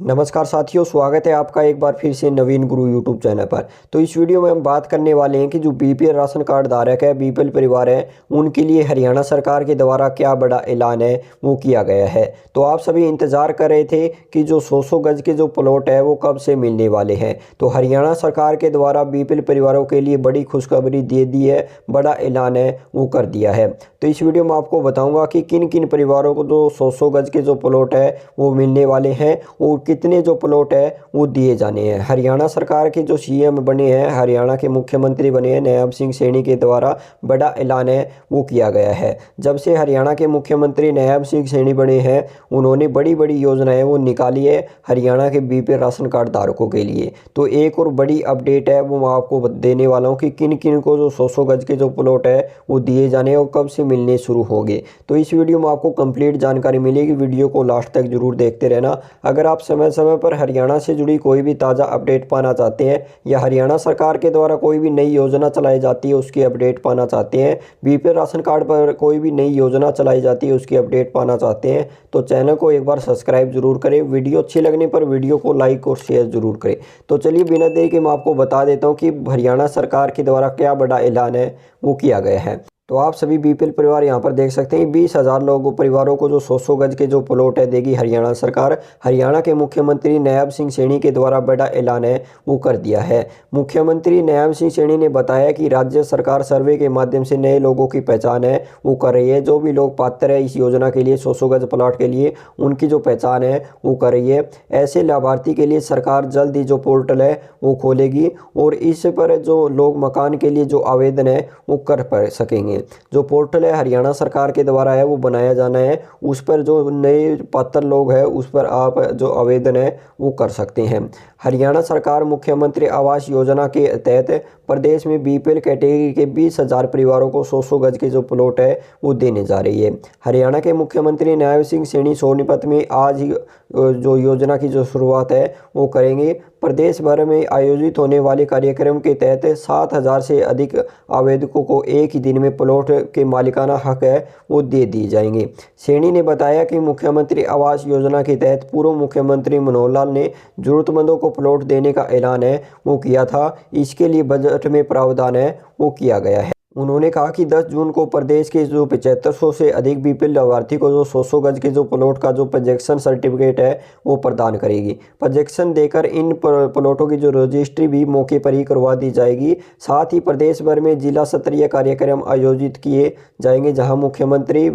नमस्कार साथियों, स्वागत है आपका एक बार फिर से नवीन गुरु यूट्यूब चैनल पर। तो इस वीडियो में हम बात करने वाले हैं कि जो बीपीएल राशन कार्ड धारक है, बीपीएल परिवार है, उनके लिए हरियाणा सरकार के द्वारा क्या बड़ा ऐलान है वो किया गया है। तो आप सभी इंतज़ार कर रहे थे कि जो 100 गज के जो प्लॉट है वो कब से मिलने वाले हैं। तो हरियाणा सरकार के द्वारा बीपीएल परिवारों के लिए बड़ी खुशखबरी दे दी है, बड़ा ऐलान है वो कर दिया है। तो इस वीडियो में आपको बताऊँगा कि किन किन परिवारों को जो 100 गज के जो प्लॉट है वो मिलने वाले हैं और कितने जो प्लॉट है वो दिए जाने हैं। हरियाणा सरकार के जो सीएम बने हैं, हरियाणा के मुख्यमंत्री बने हैं नायब सिंह सैनी के द्वारा बड़ा ऐलान है वो किया गया है। जब से हरियाणा के मुख्यमंत्री नायब सिंह सैनी बने हैं, उन्होंने बड़ी बड़ी योजनाएं वो निकाली है हरियाणा के बीपीएल राशन कार्ड धारकों के लिए। तो एक और बड़ी अपडेट है वो मैं आपको देने वाला हूँ कि किन किन को जो 100 गज के जो प्लॉट है वो दिए जाने और कब से मिलने शुरू होंगे। तो इस वीडियो में आपको कंप्लीट जानकारी मिलेगी, वीडियो को लास्ट तक जरूर देखते रहना। अगर आप समय समय पर हरियाणा से जुड़ी कोई भी ताज़ा अपडेट पाना चाहते हैं या हरियाणा सरकार के द्वारा कोई भी नई योजना चलाई जाती है उसकी अपडेट पाना चाहते हैं, बीपीएल राशन कार्ड पर कोई भी नई योजना चलाई जाती है उसकी अपडेट पाना चाहते हैं, तो चैनल को एक बार सब्सक्राइब जरूर करें। वीडियो अच्छी लगने पर वीडियो को लाइक और शेयर जरूर करें। तो चलिए बिना देरी के मैं आपको बता देता हूँ कि हरियाणा सरकार के द्वारा क्या बड़ा ऐलान है वो किया गया है। तो आप सभी बीपीएल परिवार यहाँ पर देख सकते हैं 20,000 लोगों परिवारों को जो 100 गज के जो प्लॉट है देगी हरियाणा सरकार। हरियाणा के मुख्यमंत्री नायब सिंह सैनी के द्वारा बड़ा ऐलान है वो कर दिया है। मुख्यमंत्री नायब सिंह सैनी ने बताया कि राज्य सरकार सर्वे के माध्यम से नए लोगों की पहचान है वो कर रही है। जो भी लोग पात्र है इस योजना के लिए 100 गज प्लॉट के लिए, उनकी जो पहचान है वो कर रही है। ऐसे लाभार्थी के लिए सरकार जल्द ही जो पोर्टल है वो खोलेगी और इस पर जो लोग मकान के लिए जो आवेदन है वो कर सकेंगे। जो पोर्टल है हरियाणा सरकार के द्वारा है वो बनाया जाना है, उस पर जो नए पात्र लोग हैं उस पर आप जो आवेदन है वो कर सकते हैं। हरियाणा सरकार मुख्यमंत्री आवास योजना के तहत प्रदेश में बीपीएल कैटेगरी के 20,000 परिवारों को 100 गज के जो प्लॉट है वो देने जा रही है। हरियाणा के मुख्यमंत्री नायब सिंह सैनी सोनीपत में आज ही जो योजना की जो शुरुआत है वो करेंगे। प्रदेश भर में आयोजित होने वाले कार्यक्रम के तहत 7,000 से अधिक आवेदकों को एक ही दिन में प्लॉट के मालिकाना हक है वो दे दिए जाएंगे। सैनी ने बताया कि मुख्यमंत्री आवास योजना के तहत पूर्व मुख्यमंत्री मनोहर लाल ने जरूरतमंदों को प्लॉट देने का ऐलान है वो किया था। इसके लिए बजट में प्रावधान है वो किया गया है। उन्होंने कहा कि 10 जून को प्रदेश के जो 7500 से अधिक बीपीएल लाभार्थी को जो 100 गज के जो प्लॉट का जो प्रोजेक्शन सर्टिफिकेट है वो प्रदान करेगी। प्रोजेक्शन देकर इन प्लॉटों की जो रजिस्ट्री भी मौके पर ही करवा दी जाएगी। साथ ही प्रदेश भर में जिला स्तरीय कार्यक्रम आयोजित किए जाएंगे जहां मुख्यमंत्री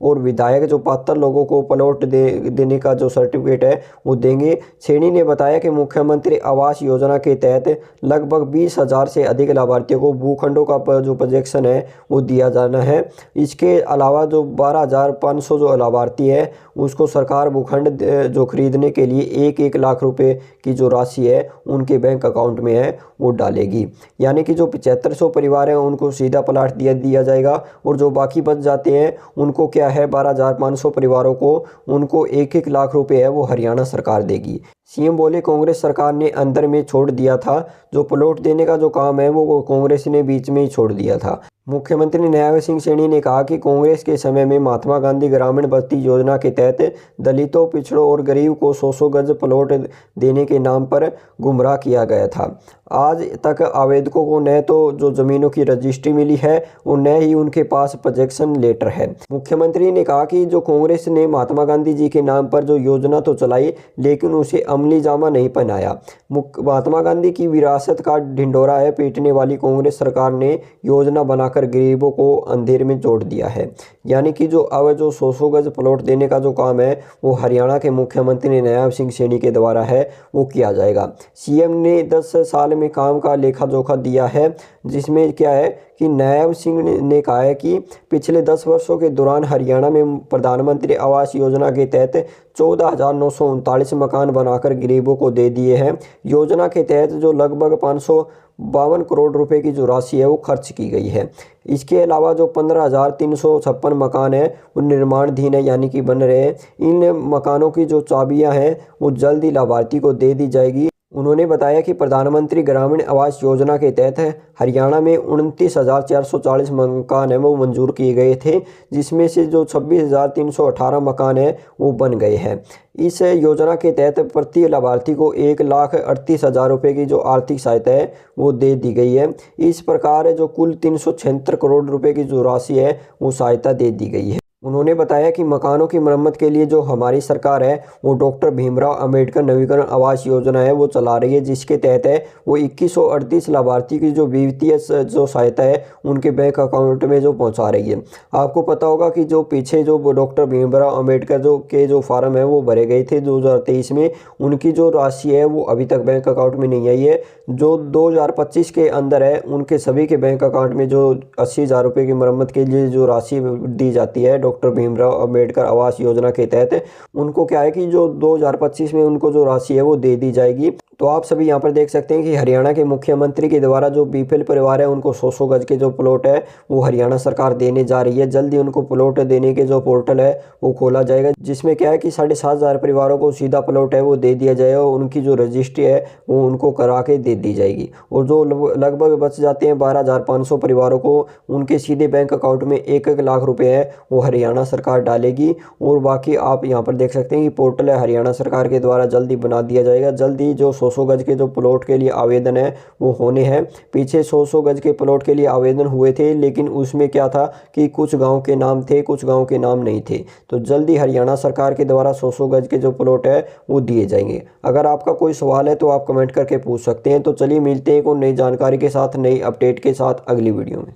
और विधायक जो पात्र लोगों को प्लॉट देने का जो सर्टिफिकेट है वो देंगे। सैनी ने बताया कि मुख्यमंत्री आवास योजना के तहत लगभग 20,000 से अधिक लाभार्थियों को भूखंडों का जो प्रोजेक्शन है वो दिया जाना है। इसके अलावा जो 12,500 जो लाभार्थी है उसको सरकार भूखंड जो खरीदने के लिए 1-1 लाख रुपए की जो राशि है उनके बैंक अकाउंट में है वो डालेगी। यानी कि जो 7500 परिवार हैं उनको सीधा प्लाट दिया जाएगा और जो बाकी बच जाते हैं उनको क्या है 12,500 परिवारों को उनको 1-1 लाख रुपए है वो हरियाणा सरकार देगी। सीएम बोले कांग्रेस सरकार ने अंदर में छोड़ दिया था, जो प्लॉट देने का जो काम है वो कांग्रेस ने बीच में ही छोड़ दिया था। मुख्यमंत्री नायब सिंह सैनी ने कहा कि कांग्रेस के समय में महात्मा गांधी ग्रामीण बस्ती योजना के तहत दलितों, पिछड़ों और गरीब को 100 गज प्लॉट देने के नाम पर गुमराह किया गया था। आज तक आवेदकों को न तो जो जमीनों की रजिस्ट्री मिली है और न ही उनके पास प्रोजेक्शन लेटर है। मुख्यमंत्री ने कहा कि जो कांग्रेस ने महात्मा गांधी जी के नाम पर जो योजना तो चलाई लेकिन उसे अमली जामा नहीं पहनाया। महात्मा गांधी की विरासत का ढिंढोरा है पीटने वाली कांग्रेस सरकार ने योजना बनाकर गरीबों को अंधेरे में जोड़ दिया है। यानी कि जो अब जो 100 गज प्लॉट देने का जो काम है वो हरियाणा के मुख्यमंत्री नायब सिंह सैनी के द्वारा है वो किया जाएगा। सीएम ने 10 साल में काम का लेखा जोखा दिया है, जिसमें क्या है कि नायब सिंह ने कहा है कि पिछले 10 वर्षों के दौरान हरियाणा में प्रधानमंत्री आवास योजना के तहत 14,939 मकान बनाकर गरीबों को दे दिए हैं। योजना के तहत जो लगभग 552 करोड़ रुपए की जो राशि है वो खर्च की गई है। इसके अलावा जो 15,356 मकान है वो निर्माणाधीन है यानी कि बन रहे हैं। इन मकानों की जो चाबियां हैं वो जल्द ही लाभार्थी को दे दी जाएगी उन्होंने बताया कि प्रधानमंत्री ग्रामीण आवास योजना के तहत हरियाणा में 29,440 मकान है वो मंजूर किए गए थे, जिसमें से जो 26,318 मकान है वो बन गए हैं। इस योजना के तहत प्रति लाभार्थी को 1,38,000 रुपये की जो आर्थिक सहायता है वो दे दी गई है। इस प्रकार जो कुल 376 करोड़ रुपए की जो राशि है वो सहायता दे दी गई है। उन्होंने बताया कि मकानों की मरम्मत के लिए जो हमारी सरकार है वो डॉक्टर भीमराव अंबेडकर नवीकरण आवास योजना है वो चला रही है, जिसके तहत है वो 2138 लाभार्थी की जो वित्तीय जो सहायता है उनके बैंक अकाउंट में जो पहुंचा रही है। आपको पता होगा कि जो पीछे जो डॉक्टर भीमराव अंबेडकर जो फार्म है वो भरे गए थे 2023 में, उनकी जो राशि है वो अभी तक बैंक अकाउंट में नहीं आई है। जो 2025 के अंदर है उनके सभी के बैंक अकाउंट में जो 80,000 रुपये की मरम्मत के लिए जो राशि दी जाती है डॉक्टर भीमराव अंबेडकर आवास योजना के तहत, उनको क्या है कि जो 2025 में उनको जो राशि है वो दे दी जाएगी। तो आप सभी यहाँ पर देख सकते हैं कि हरियाणा के मुख्यमंत्री के द्वारा जो बीपीएल परिवार है उनको 100 गज के जो प्लॉट है वो हरियाणा सरकार देने जा रही है। जल्दी उनको प्लॉट देने के जो पोर्टल है वो खोला जाएगा, जिसमें क्या है कि 7,500 परिवारों को सीधा प्लॉट है वो दे दिया जाएगा और उनकी जो रजिस्ट्री है वो उनको करा के दे दी जाएगी। और जो लगभग बच जाते हैं 12,500 परिवारों को, उनके सीधे बैंक अकाउंट में 1-1 लाख रुपये है वो हरियाणा सरकार डालेगी। और बाकी आप यहाँ पर देख सकते हैं कि पोर्टल है हरियाणा सरकार के द्वारा जल्दी बना दिया जाएगा। जल्दी जो 100 गज के जो प्लॉट के लिए आवेदन है वो होने हैं। पीछे 100 गज के प्लॉट के लिए आवेदन हुए थे, लेकिन उसमें क्या था कि कुछ गांव के नाम थे, कुछ गांव के नाम नहीं थे। तो जल्दी हरियाणा सरकार के द्वारा 100 गज के जो प्लॉट है वो दिए जाएंगे। अगर आपका कोई सवाल है तो आप कमेंट करके पूछ सकते हैं। तो चलिए मिलते हैं एक और नई जानकारी के साथ, नई अपडेट के साथ अगली वीडियो में।